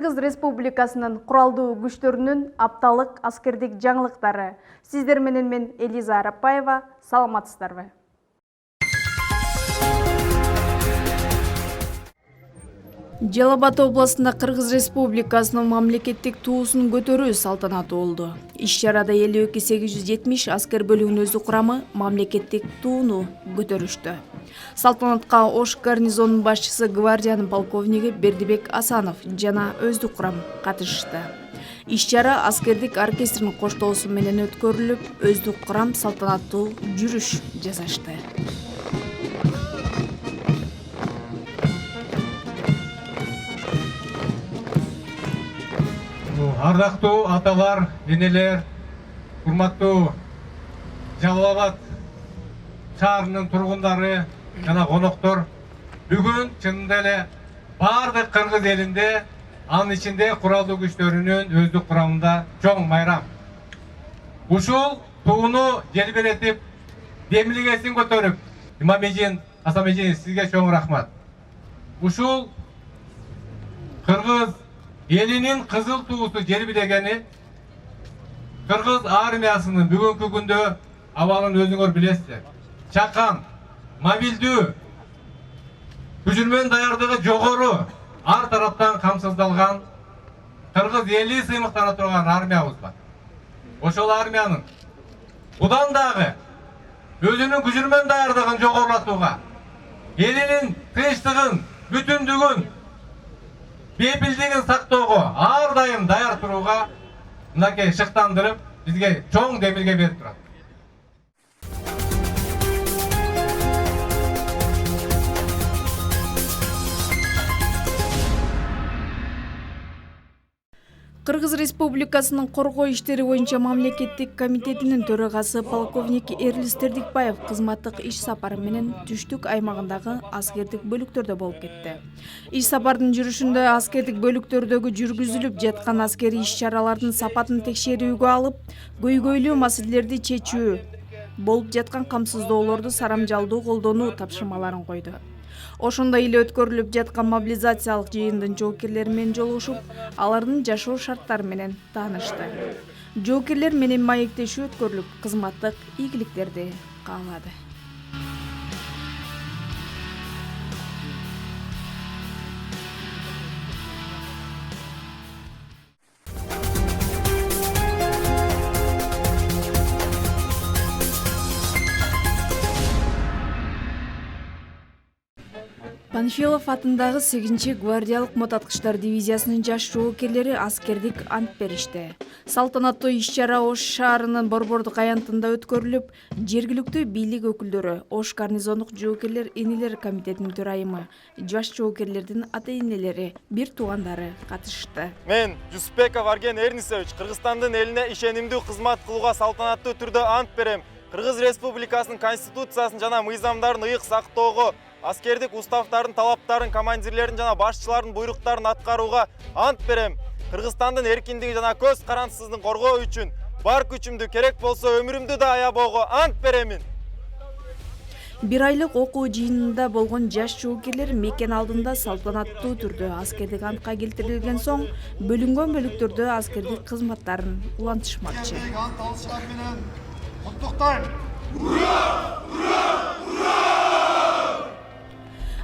Кыргыз Республикасынын куралдуу күчтөрүнүн апталык аскердик жаңылыктары. Сиздер менен мен Элиза Арапаева, саламатсыздарбы? Жалал Абад областында Кыргыз Республикасынын мамлекеттик туусун көтөрүү салтанаты болду. Иш-чарада 52-870 аскер бөлүгүнүн өздүк курамы мамлекеттик тууну көтөрүштү. Салтанатка Ош гарнизонунун башчысы гвардиянын полковниги Бердибек Асанов жана өздүк курам катышты. Иш-чара аскердик оркестринин коштоосу менен өткөрүлүп, өздүк курам салтанаттуу жүрүш жасашты. Ардактуу аталар, энелер, урматтуу Жалал Абад шаарынын тургундары жана коноктор, бүгүн чынында эле бардык кыргыз элинде, анын ичинде куралдуу күчтөрүнүн өздүк курамында чоң майрам. Ушул тууну желбиретип, демилгесин көтөрүп, Имамэжин Асамэжин сизге чоң рахмат. Ушул кыргыз элинин кызыл туусу желбирегени кыргыз армиясынын бүгүнкү күндө абалын өзүңөр билесиздер. Чакан, мобилдүү, күчүрмөн даярдыгы жогору, ар тараптан камсыздалган кыргыз эли сыймыктана турган армиябыз бар. Ошол армиянын будан дагы өзүнүн күчүрмөн даярдыгын жогорулатууга, элинин тынчтыгын, бүтүндүгүн, бейпилдигин сактоого ар дайым даяр турууга мынакей шыктандырып, бизге чоң демилге берип турат. Кыргыз Республикасынын коргоо иштери боюнча мамлекеттик комитетинин төрагасы полковник Эрлис Тердикбаев кызматтык иш сапары менен түштүк аймагындагы аскердик бөлүктөрдө болуп кетти. Иш сапардын жүрүшүндө аскердик бөлүктөрдөгү жүргүзүлүп жаткан аскерий иш-чаралардын сапатын текшерүүгө алып, көйгөйлүү маселелерди чечүү, болуп жаткан камсыздоолорду сарамжалдуу колдонуу тапшырмаларын койду. Ошондой эле өткөрүлүп жаткан мобилизациялык жыйындын жоокерлери менен жолугушуп, алардын жашоо шарттары менен таанышты. Жоокерлер менен маектешүү өткөрүлүп, кызматтык ийгиликтерди каалады. Панфилов атындагы 8-чи гвардиялык мотоаткычтар дивизиясынын жаш жоокерлери аскердик ант беришти. Салтанаттуу иш-чара Ош шаарынын Борбордук аянтында өткөрүлүп, жергиликтүү бийлик өкүлдөрү, Ош гарнизондук жоокерлер энелер комитетинин төрайымы, жаш жоокерлердин ата-энелери, бир туугандары катышты. Мен Жусупбеков Арген Эрнисович Кыргызстандын элине ишенимдүү кызмат кылууга салтанаттуу түрдө ант берем. Кыргыз Республикасынын конституциясын жана мыйзамдарын ыйык сактоого, аскердик уставдардын талаптарын, командирлердин жана башчылардын буйруктарын аткарууга ант берем. Кыргызстандын эркиндиги жана көз карандысыздыгын коргоо үчүн бар күчүмдү, керек болсо өмүрүмдү да аябоого ант беремин. Бир айлык окуу жыйынында болгон жаш жоокерлер мекен алдында салтанаттуу түрдө аскердик антка келтирилген соң, бөлүнгөн бөлүктөрдө аскердик кызматтарын улантышмакчы.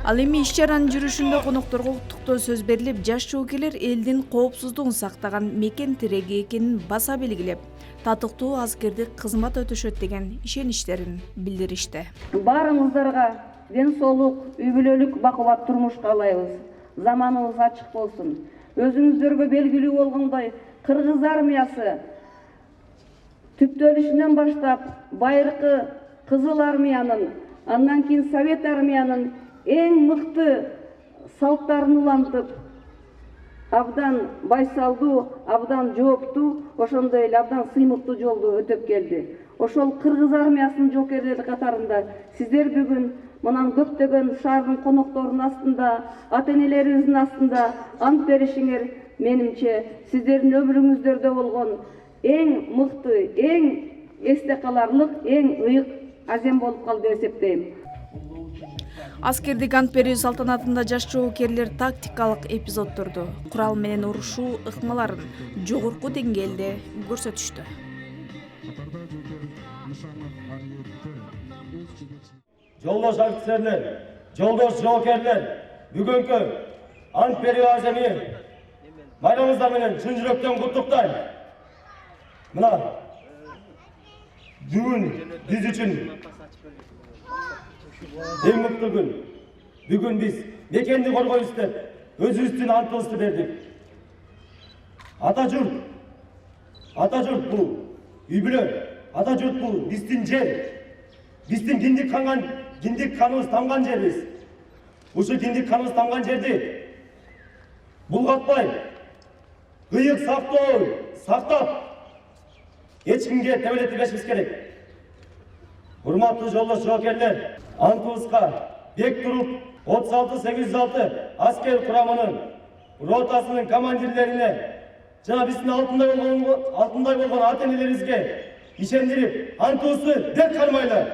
Ал эми иш-чаранын жүрүшүндө конокторго куттуктоо сөз берилип, жаш жоокерлер элдин коопсуздугун сактаган мекен тиреги экенин баса белгилеп, татыктуу аскердик кызмат өтөшөт деген ишеничтерин билдиришти. Баарыңыздарга ден соолук, үй бүлөлүк бакубат турмуш каалайбыз. Заманыбыз ачык болсун. Өзүңүздөргө белгилүү болгондой, Кыргыз армиясы түптөлүшүнөн баштап байыркы Кызыл армиянын, андан кийин Совет армиянын эң мыкты салттарын улантып, абдан байсалдуу, абдан жооптуу, ошондой эле абдан сыймыктуу жолду өтөп келди. Ошол Кыргыз армиясынын жоокерлери катарында сиздер бүгүн мынан көптөгөн шаардын конокторунун астында, ата-энелерибиздин астында ант беришиңер, менимче, сиздердин өмүрүңүздөрдө болгон эң мыкты, эң эсте каларлык, эң ыйык азем болуп калды деп эсептейм. Аскердик ант берүү салтанатында жаш жоокерлер тактикалык эпизоддорду, курал менен урушуу ыкмаларын жогорку деңгээлде көрсөтүштү. Жолдош офицерлер, жолдош жоокерлер, бүгүнкү ант берүү аземи байрамыңыздар менен чын жүрөктөн куттуктайм. Мына бүгүн биз үчүн эң мыкты күн. Бүгүн биз мекенди коргойбуз деп өзүбүздүн антыбызды бердик. Ата журт бул үй бүлө, ата журт бул биздин жер. Биздин киндик каныбыз тамган жербиз. Ушу киндик каныбыз тамган жерди булгатпай, кыйык сактап, эч кимге тебелетпешибиз керек. Урматтуу жолдош жоокерлер, антыбызга бек туруп 36-806 аскер курамынын ротасынын командирлерине жана биздин алтындай болгон ата-энелерибизге ишендирип, антыбызды бек кармайлы.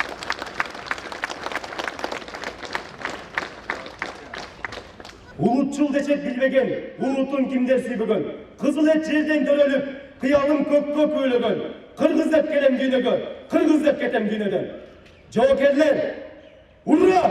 Улутчул дечек билбеген, улутун кимдер сүйбөгөн, кызыл эт жерден төрөлүп, кыялым көккө көйлөгөн, кыргыз деп келем дүйнөгө, кыргыз деп кетем дүйнөдөн. Жоокерлер, ура!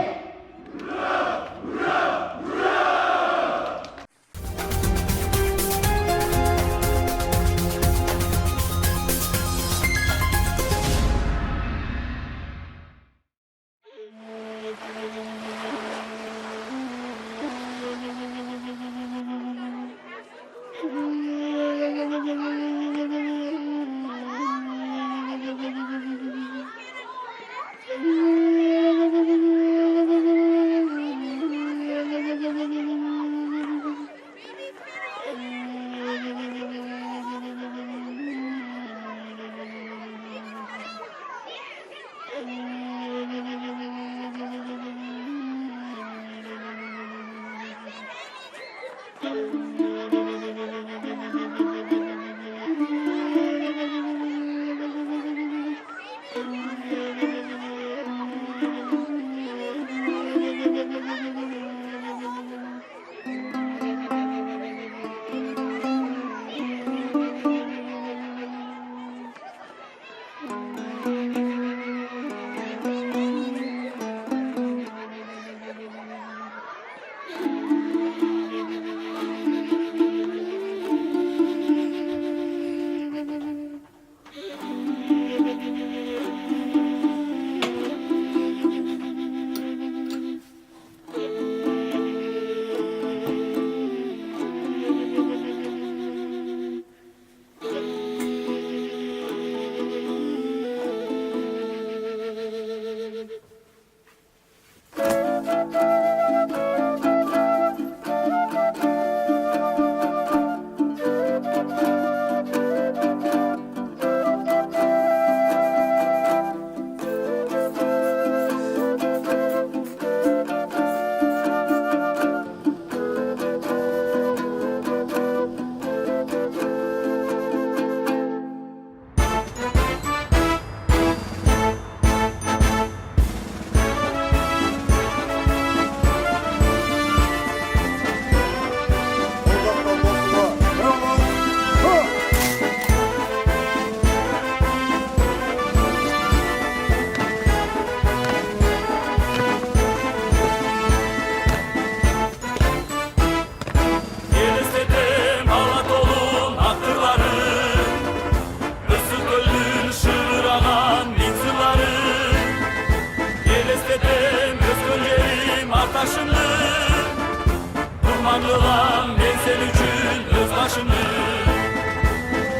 Kurbanlılan ben sen üçün öz başımı.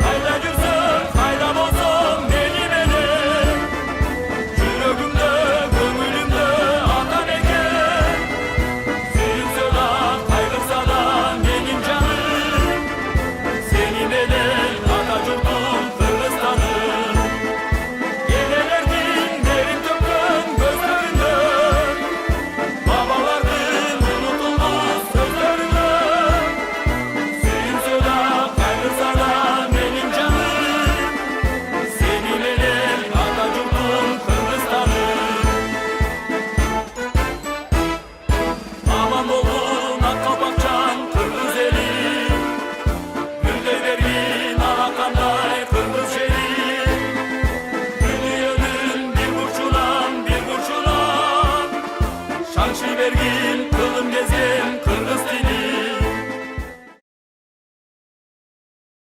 Hayda gürsün, hayda bozsun benim elim. Yüreğimde, gönlümde atan eken. Sevinse da, kaygırsa da benim canım. Senin elen Atatürk'ün Kırgızstan'ım. Gelelerdin derin tökün gözlerinden. Babalardın unutulmaz sözlerinden. Alçı vergin, kılım gezgin, Kırgız tili